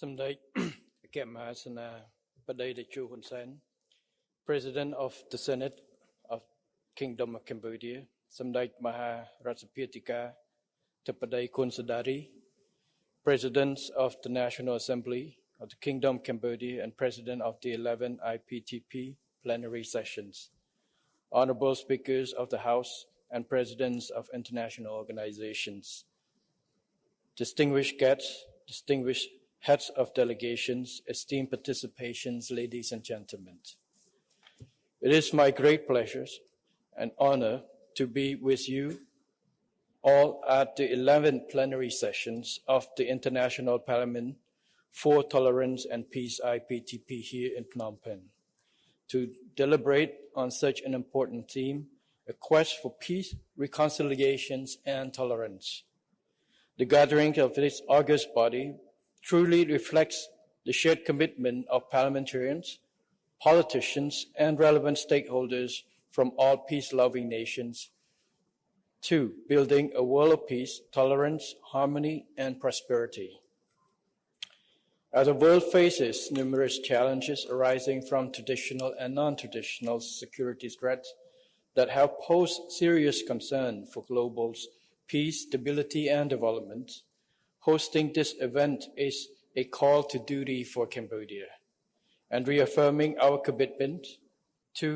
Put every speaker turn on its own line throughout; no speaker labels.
សម្ដេចអគ្គមហាសេនាបតីតេជោ ហ៊ុនសែន President of the Senate of Kingdom of Cambodia សម្ដេចមហារដ្ឋសភាធិការធិបតីគុណសដារី Presidents of the National Assembly of the Kingdom of Cambodia and President of the 11 IPTP plenary sessions, Honorable Speakers of the House and Presidents of international organizations, distinguished guests, distinguished heads of delegations, esteemed participations, ladies and gentlemen. It is my great pleasure and honor to be with you all at the 11th plenary sessions of the International Parliament for Tolerance and Peace IPTP here in Phnom Penh to deliberate on such an important theme, a quest for peace, reconciliations, and tolerance. The gathering of this august body truly reflects the shared commitment of parliamentarians, politicians, and relevant stakeholders from all peace-loving nations to building a world of peace, tolerance, harmony, and prosperity. As the world faces numerous challenges arising from traditional and non-traditional security threats that have posed serious concern for global peace, stability, and development, hosting this event is a call to duty for Cambodia, and reaffirming our commitment to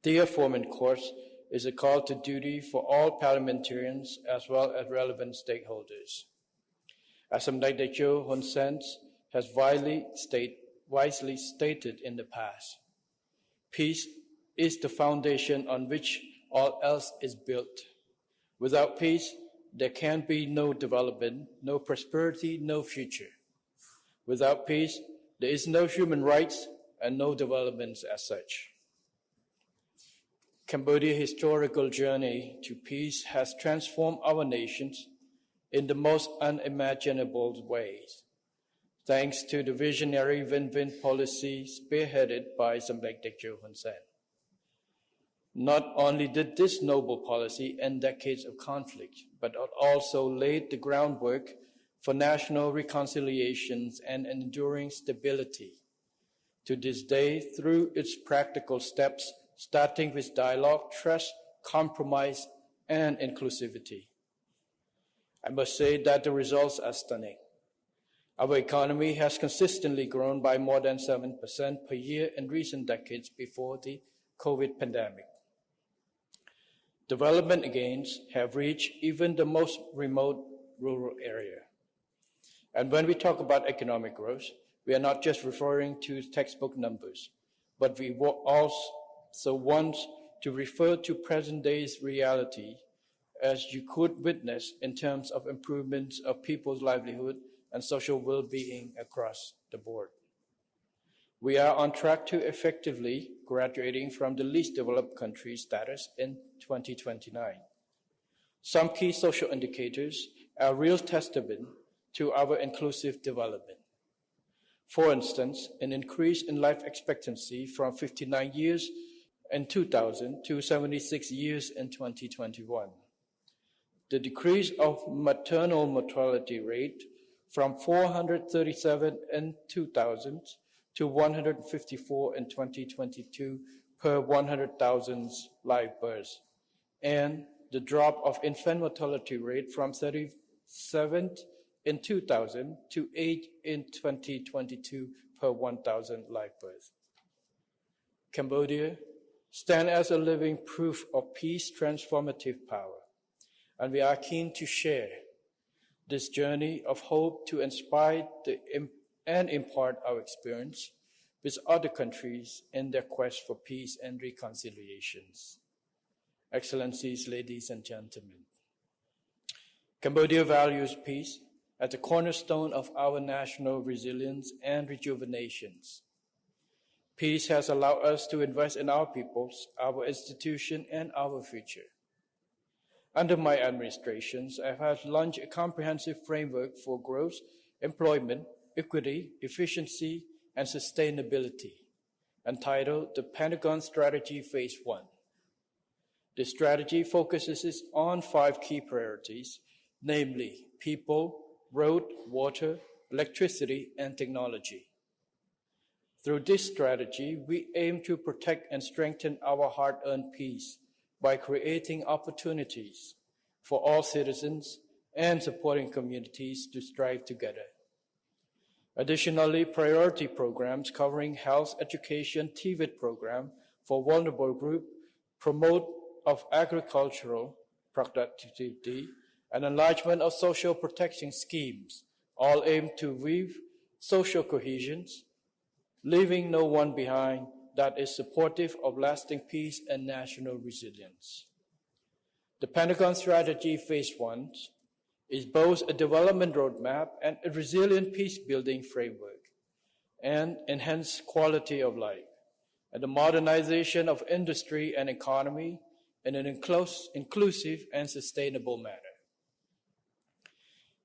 the aforementioned course is a call to duty for all parliamentarians as well as relevant stakeholders. As Samdech Techo Hun Sen has wisely stated in the past, peace is the foundation on which all else is built. Without peace, there can be no development, no prosperity, no future. Without peace, there is no human rights and no developments as such. Cambodia's historical journey to peace has transformed our nations in the most unimaginable ways, thanks to the visionary win-win policy spearheaded by Samdech Techo Hun Sen. Not only did this noble policy end decades of conflict, but it also laid the groundwork for national reconciliations and enduring stability. To this day, through its practical steps, starting with dialogue, trust, compromise, and inclusivity. I must say that the results are stunning. Our economy has consistently grown by more than 7% per year in recent decades before the COVID pandemic. Development gains have reached even the most remote rural area. And when we talk about economic growth, we are not just referring to textbook numbers, but we also want to refer to present day's reality, as you could witness in terms of improvements of people's livelihood and social well-being across the board. We are on track to effectively graduating from the least developed country status in 2029. Some key social indicators are real testament to our inclusive development. For instance, an increase in life expectancy from 59 years in 2000 to 76 years in 2021. The decrease of maternal mortality rate from 437 in 2000 to 154 in 2022 per 100,000 live births, and the drop of infant mortality rate from 37 in 2000 to 8 in 2022 per 1,000 live births. Cambodia stands as a living proof of peace transformative power, and we are keen to share this journey of hope to inspire and impart our experience with other countries in their quest for peace and reconciliations. Excellencies, ladies and gentlemen, Cambodia values peace as the cornerstone of our national resilience and rejuvenations. Peace has allowed us to invest in our peoples, our institution, and our future. Under my administrations, I have launched a comprehensive framework for growth, employment, equity, efficiency, and sustainability, entitled the Pentagon Strategy Phase 1. The strategy focuses on 5 key priorities, namely people, road, water, electricity, and technology. Through this strategy, we aim to protect and strengthen our hard-earned peace by creating opportunities for all citizens and supporting communities to strive together. Additionally, priority programs covering health, education, TVET program for vulnerable groups, promote of agricultural productivity, and enlargement of social protection schemes all aim to weave social cohesion, leaving no one behind that is supportive of lasting peace and national resilience. The Pentagon Strategy Phase 1 is both a development roadmap and a resilient peace-building framework, and enhanced quality of life, and the modernization of industry and economy in an inclusive and sustainable manner.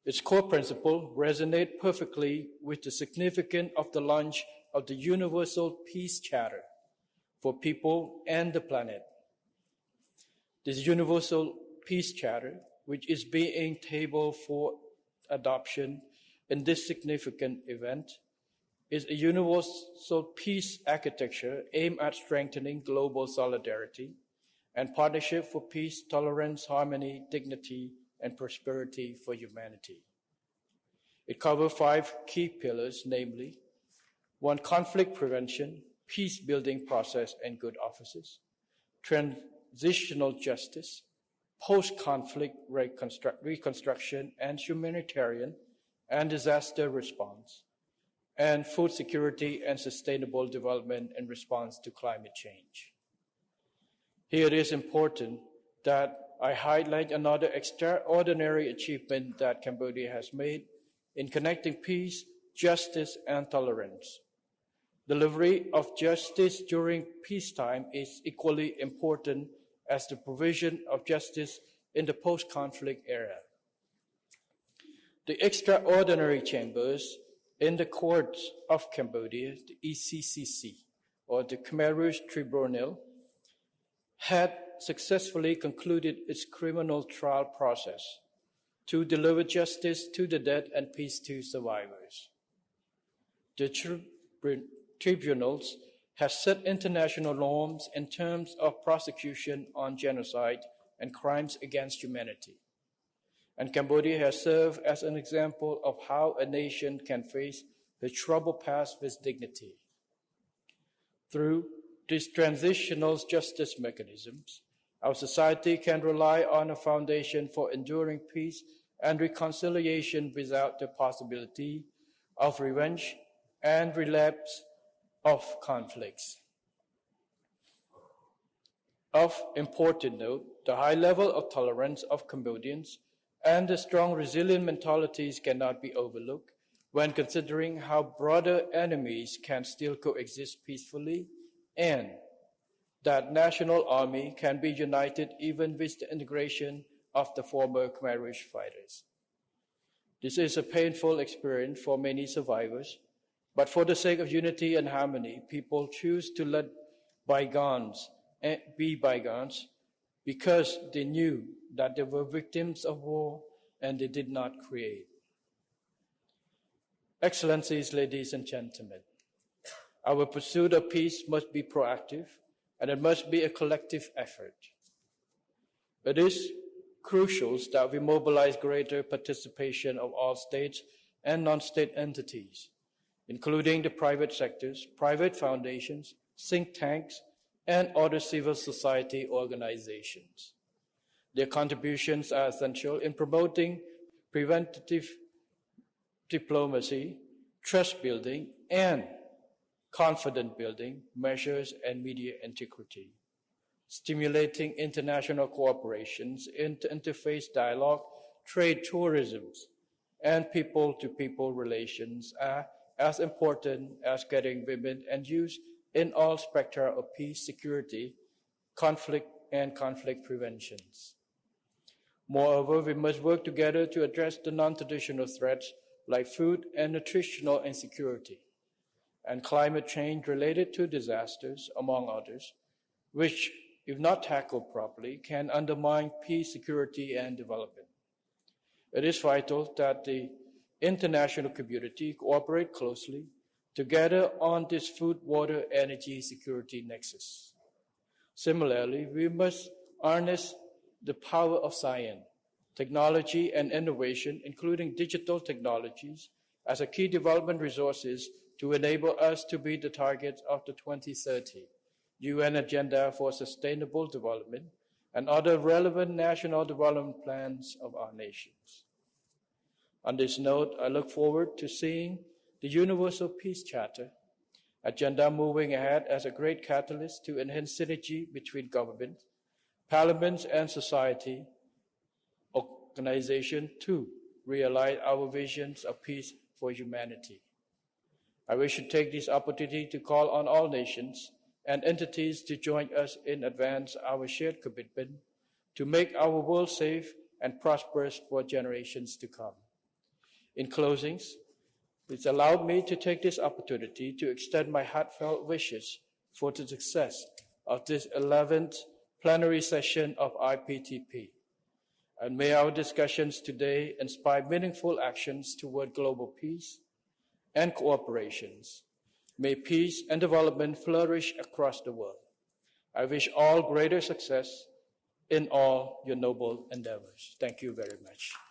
Its core principles resonate perfectly with the significance of the launch of the Universal Peace Charter for people and the planet. This Universal Peace Charter, which is being tabled for adoption in this significant event, is a universal peace architecture aimed at strengthening global solidarity and partnership for peace, tolerance, harmony, dignity, and prosperity for humanity. It covers 5 key pillars, namely, 1, conflict prevention, peace-building process and good offices, transitional justice, post-conflict reconstruction and humanitarian and disaster response, and food security and sustainable development in response to climate change. Here it is important that I highlight another extraordinary achievement that Cambodia has made in connecting peace, justice, and tolerance. Delivery of justice during peacetime is equally important as the provision of justice in the post-conflict era. The extraordinary chambers in the courts of Cambodia, the ECCC, or the Khmer Rouge Tribunal, had successfully concluded its criminal trial process to deliver justice to the dead and peace to survivors. The tribunals have set international norms in terms of prosecution on genocide and crimes against humanity. And Cambodia has served as an example of how a nation can face the troubled past with dignity. Through these transitional justice mechanisms, our society can rely on a foundation for enduring peace and reconciliation without the possibility of revenge and relapse of conflicts. Of important note, the high level of tolerance of Cambodians and the strong resilient mentalities cannot be overlooked when considering how broader enemies can still coexist peacefully, and that national army can be united even with the integration of the former Khmer Rouge fighters. This is a painful experience for many survivors, but for the sake of unity and harmony, people choose to let bygones be bygones because they knew that they were victims of war and they did not create. Excellencies, ladies and gentlemen, our pursuit of peace must be proactive and it must be a collective effort. It is crucial that we mobilize greater participation of all states and non-state entities, including the private sectors, private foundations, think tanks, and other civil society organizations. Their contributions are essential in promoting preventative diplomacy, trust building, and confidence building measures and media integrity, stimulating international cooperations, interface dialogue, trade tourism, and people-to-people relations are as important as getting women and youth in all spectra of peace, security, conflict, and conflict preventions. Moreover, we must work together to address the non-traditional threats like food and nutritional insecurity, and climate change related to disasters, among others, which, if not tackled properly, can undermine peace, security, and development. It is vital that the international community cooperate closely together on this food, water, energy security nexus. Similarly, we must harness the power of science, technology, and innovation, including digital technologies, as a key development resources to enable us to meet the targets of the 2030 UN Agenda for Sustainable Development and other relevant national development plans of our nations. On this note, I look forward to seeing the Universal Peace Charter agenda moving ahead as a great catalyst to enhance synergy between government, parliaments, and society organizations to realize our visions of peace for humanity. I wish to take this opportunity to call on all nations and entities to join us in advance our shared commitment to make our world safe and prosperous for generations to come. In closing, it's allowed me to take this opportunity to extend my heartfelt wishes for the success of this 11th plenary session of IPTP. And may our discussions today inspire meaningful actions toward global peace and cooperations. May peace and development flourish across the world. I wish all greater success in all your noble endeavors. Thank you very much.